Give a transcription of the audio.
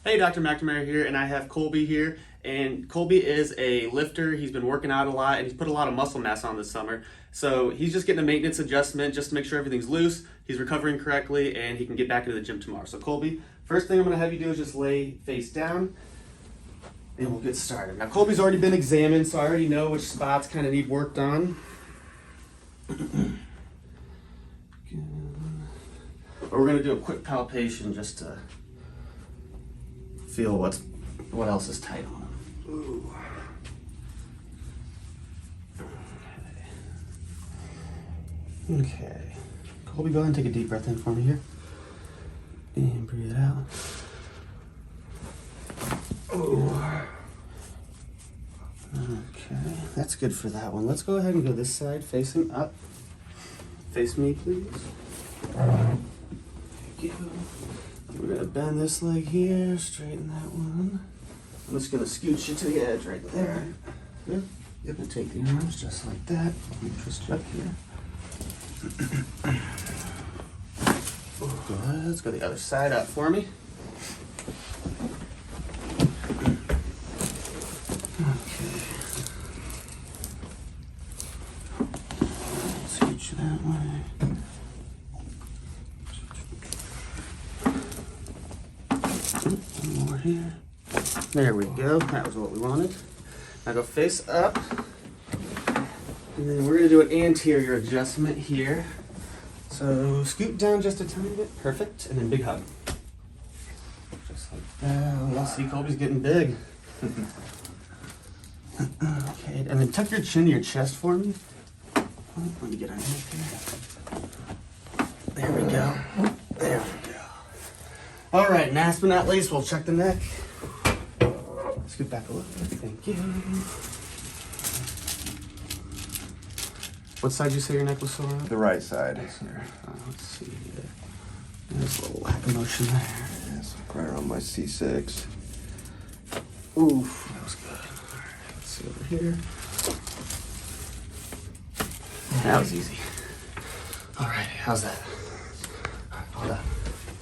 Hey, Dr. McNamara here, and I have Colby here. And Colby is a lifter. He's been working out a lot, and he's put a lot of muscle mass on this summer. So he's just getting a maintenance adjustment just to make sure everything's loose, he's recovering correctly, and he can get back into the gym tomorrow. So Colby, first thing I'm gonna have you do is just lay face down, and we'll get started. Now Colby's already been examined, so I already know which spots kind of need worked on. But we're gonna do a quick palpation just to feel what else is tight on him. Ooh. Okay. Colby, go ahead and take a deep breath in for me here. And breathe it out. Ooh. Okay, that's good for that one. Let's go ahead and go this side, facing up. Face me, please. Thank you. We're gonna bend this leg here, straighten that one. I'm just gonna scooch you to the edge right there. Good. You're gonna take the arms just like that. Twist you up here. Good. Let's go the other side up for me. Okay. Scooch you that way. One more here. There we go. That was what we wanted. Now go face up. And then we're going to do an anterior adjustment here. So scoot down just a tiny bit. Perfect. And then big hug. Just like that. Oh, you'll see Colby's getting big. Okay. And then tuck your chin to your chest for me. Let me get underneath here. There we go. There we go. All right, and last but not least, we'll check the neck. Scoot back a little bit. Thank you. What side did you say your neck was sore on? The right side. Let's see. There's a little lack of motion there. Yes, right around my C6. Oof, that was good. All right, let's see over here. That was easy. All right, how's that? All right, hold up.